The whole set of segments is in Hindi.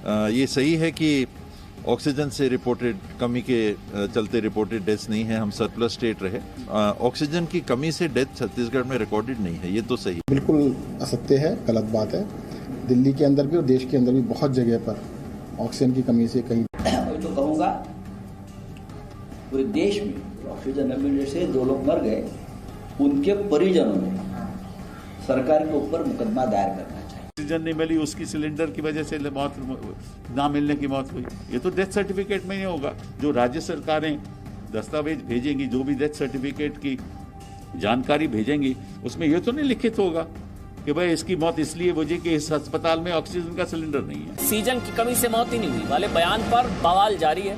ये सही है कि ऑक्सीजन से रिपोर्टेड कमी के चलते रिपोर्टेड डेथ्स नहीं है, हम सरप्लस स्टेट रहे। ऑक्सीजन की कमी से डेथ छत्तीसगढ़ में रिकॉर्डेड नहीं है, ये तो सही है। बिल्कुल असत्य है, गलत बात है। दिल्ली के अंदर भी और देश के अंदर भी बहुत जगह पर ऑक्सीजन की कमी से कहीं तो कहूँगा पूरे देश में ऑक्सीजन न मिलने से 2 लोग मर गए, उनके परिजनों ने सरकार के ऊपर मुकदमा दायर करना चाहिए। ऑक्सीजन नहीं मिली, उसकी सिलेंडर की वजह से मौत ना मिलने की मौत हुई, ये तो डेथ सर्टिफिकेट में ही होगा। जो राज्य सरकारें दस्तावेज भेजेंगी, जो भी डेथ सर्टिफिकेट की जानकारी भेजेंगी, उसमें ये तो नहीं लिखित होगा कि भाई इसकी मौत इसलिए वजह कि इस अस्पताल में ऑक्सीजन का सिलेंडर नहीं है। ऑक्सीजन की कमी से मौत ही नहीं हुई वाले बयान पर बवाल जारी है।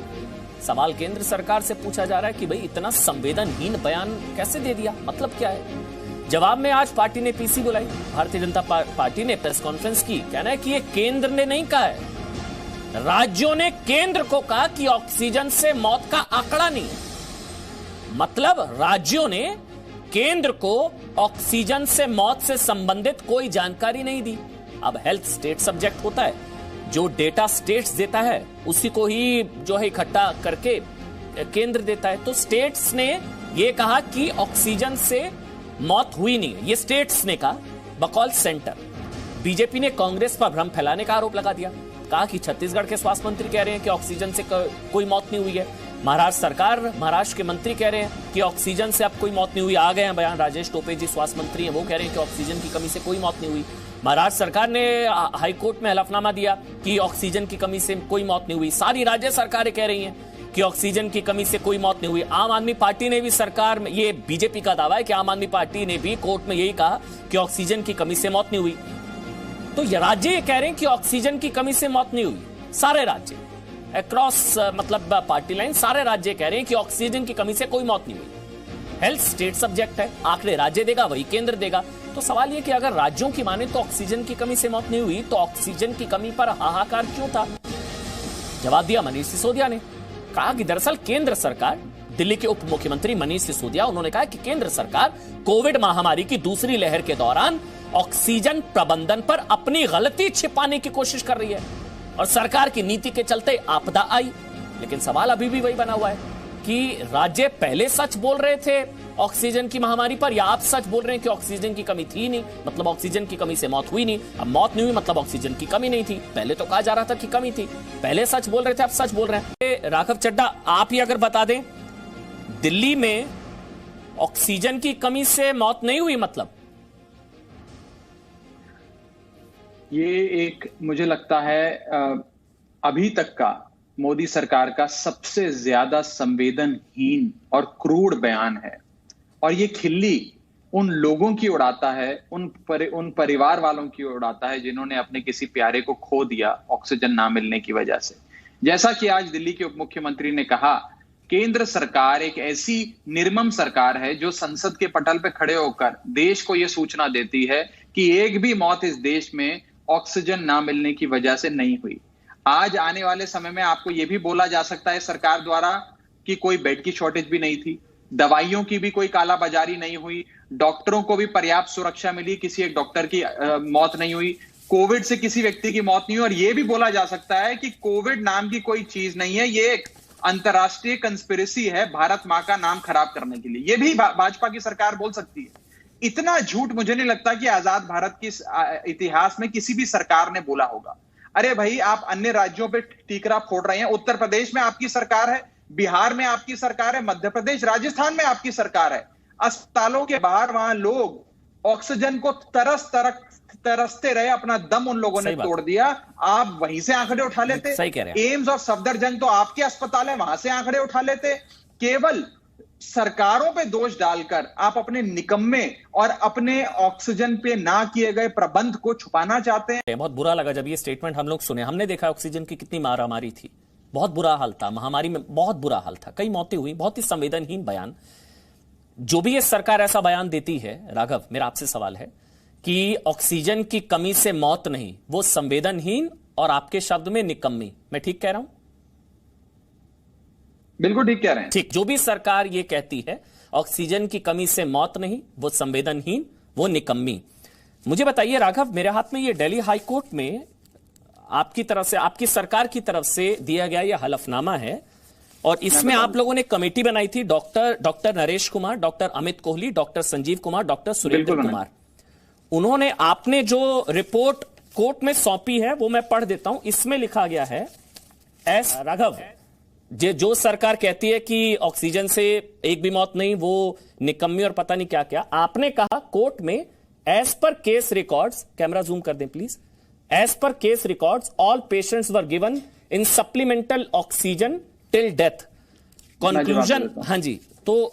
सवाल केंद्र सरकार से पूछा जा रहा है कि भाई इतना संवेदनहीन बयान कैसे दे दिया, मतलब क्या है? जवाब में आज पार्टी ने पीसी बुलाई, भारतीय जनता पार्टी ने प्रेस कॉन्फ्रेंस की। कहना है कि ये केंद्र ने नहीं कहा है, राज्यों ने केंद्र को कहा कि ऑक्सीजन से मौत का आंकड़ा नहीं है। मतलब राज्यों ने केंद्र को ऑक्सीजन से मौत से संबंधित कोई जानकारी नहीं दी। अब हेल्थ स्टेट सब्जेक्ट होता है, जो डेटा स्टेट्स देता है उसी को ही जो है इकट्ठा करके केंद्र देता है। तो स्टेट्स ने यह कहा कि ऑक्सीजन से मौत हुई नहीं, ये स्टेट्स ने कहा बकौल सेंटर। बीजेपी ने कांग्रेस पर भ्रम फैलाने का आरोप लगा दिया, कहा कि छत्तीसगढ़ के स्वास्थ्य मंत्री कह रहे हैं कि ऑक्सीजन से कोई मौत नहीं हुई है। महाराष्ट्र के मंत्री कह रहे हैं कि ऑक्सीजन से अब कोई मौत नहीं हुई। आ गए हैं बयान, राजेश टोपे जी स्वास्थ्य मंत्री हैं, वो कह रहे हैं कि ऑक्सीजन की कमी से कोई मौत नहीं हुई। महाराष्ट्र सरकार ने हाईकोर्ट में हलफनामा दिया कि ऑक्सीजन की कमी से कोई मौत नहीं हुई। सारी राज्य सरकारें कह रही हैं कि ऑक्सीजन की कमी से कोई मौत नहीं हुई। आम आदमी पार्टी ने भी सरकार में, ये बीजेपी का दावा है कि आम आदमी पार्टी ने भी कोर्ट में यही कहा कि ऑक्सीजन की कमी से मौत नहीं हुई। तो ये राज्य ये कह रहे हैं कि ऑक्सीजन की कमी से मौत नहीं हुई। सारे राज्य अक्रॉस मतलब पार्टी लाइन सारे राज्य कह रहे हैं कि ऑक्सीजन की कमी से कोई मौत नहीं हुई। हेल्थ स्टेट सब्जेक्ट है, आंकड़े राज्य देगा वही केंद्र देगा। तो सवाल ये कि अगर राज्यों की माने तो ऑक्सीजन की कमी से मौत नहीं हुई, तो ऑक्सीजन की कमी पर हाहाकार क्यों था? जवाब दिया मनीष सिसोदिया ने, कहा कि दरअसल केंद्र सरकार, दिल्ली के उप मुख्यमंत्री मनीष सिसोदिया, उन्होंने कहा कि केंद्र सरकार कोविड महामारी की दूसरी लहर के दौरान ऑक्सीजन प्रबंधन पर अपनी गलती छिपाने की कोशिश कर रही है और सरकार की नीति के चलते आपदा आई। लेकिन सवाल अभी भी वही बना हुआ है कि राज्य पहले सच बोल रहे थे ऑक्सीजन की महामारी पर, या आप सच बोल रहे हैं कि ऑक्सीजन की कमी थी नहीं, मतलब ऑक्सीजन की कमी से मौत हुई नहीं। अब मौत नहीं हुई मतलब ऑक्सीजन की कमी नहीं थी। पहले तो कहा जा रहा था कि कमी थी, पहले सच बोल रहे थे, अब सच बोल रहे हैं। राघव चड्ढा, आप ही अगर बता दें, दिल्ली में ऑक्सीजन की कमी से मौत नहीं हुई मतलब? ये एक मुझे लगता है अभी तक का मोदी सरकार का सबसे ज्यादा संवेदनहीन और क्रूर बयान है। और ये खिल्ली उन लोगों की उड़ाता है, उन परिवार वालों की उड़ाता है जिन्होंने अपने किसी प्यारे को खो दिया ऑक्सीजन ना मिलने की वजह से। जैसा कि आज दिल्ली के उप मुख्यमंत्री ने कहा, केंद्र सरकार एक ऐसी निर्मम सरकार है जो संसद के पटल पे खड़े होकर देश को यह सूचना देती है कि एक भी मौत इस देश में ऑक्सीजन ना मिलने की वजह से नहीं हुई। आज आने वाले समय में आपको यह भी बोला जा सकता है सरकार द्वारा कि कोई बेड की शॉर्टेज भी नहीं थी, दवाइयों की भी कोई कालाबाजारी नहीं हुई, डॉक्टरों को भी पर्याप्त सुरक्षा मिली, किसी एक डॉक्टर की मौत नहीं हुई, कोविड से किसी व्यक्ति की मौत नहीं हुई। और यह भी बोला जा सकता है कि कोविड नाम की कोई चीज नहीं है, ये एक अंतरराष्ट्रीय कंस्पिरेसी है भारत मां का नाम खराब करने के लिए। यह भी भाजपा की सरकार बोल सकती है। इतना झूठ मुझे नहीं लगता कि आजाद भारत के इतिहास में किसी भी सरकार ने बोला होगा। अरे भाई, आप अन्य राज्यों पे टीकरा फोड़ रहे हैं। उत्तर प्रदेश में आपकी सरकार है, बिहार में आपकी सरकार है, मध्य प्रदेश, राजस्थान में आपकी सरकार है। अस्पतालों के बाहर वहां लोग ऑक्सीजन को तरसते रहे, अपना दम उन लोगों ने तोड़ दिया। आप वहीं से आंकड़े उठा लेते। एम्स और सफदरजंग तो आपके अस्पताल है, वहां से आंकड़े उठा लेते। केवल सरकारों पे दोष डालकर आप अपने निकम्मे और अपने ऑक्सीजन पे ना किए गए प्रबंध को छुपाना चाहते हैं। बहुत बुरा लगा जब ये स्टेटमेंट हम लोग सुने। हमने देखा ऑक्सीजन की कितनी मारामारी थी, बहुत बुरा हाल था, महामारी में बहुत बुरा हाल था, कई मौतें हुई। बहुत ही संवेदनहीन बयान। जो भी ये सरकार ऐसा बयान देती है, राघव, मेरा आपसे सवाल है कि ऑक्सीजन की कमी से मौत नहीं, वो संवेदनहीन और आपके शब्द में निकम्मी। मैं ठीक कह रहा हूं? बिल्कुल ठीक कह रहे हैं। ठीक, जो भी सरकार ये कहती है ऑक्सीजन की कमी से मौत नहीं, वो संवेदनहीन, वो निकम्मी। मुझे बताइए राघव, मेरे हाथ में ये दिल्ली हाईकोर्ट में आपकी तरफ से, आपकी सरकार की तरफ से दिया गया यह हलफनामा है और इसमें आप लोगों ने कमेटी बनाई थी, doctor Naresh Kumar, doctor Amit Kohli, doctor Sanjeev Kumar, doctor Surendra Kumar. उन्होंने, आपने जो रिपोर्ट कोर्ट में सौंपी है वो मैं पढ़ देता हूं। इसमें लिखा गया है, एस राघव, जो सरकार कहती है कि ऑक्सीजन से एक भी मौत नहीं, वो निकम्मी और पता नहीं क्या क्या, आपने कहा कोर्ट में as per case records, camera zoom कर दें please, as per case records all patients were given in supplemental oxygen till death. Conclusion, हाँ जी, तो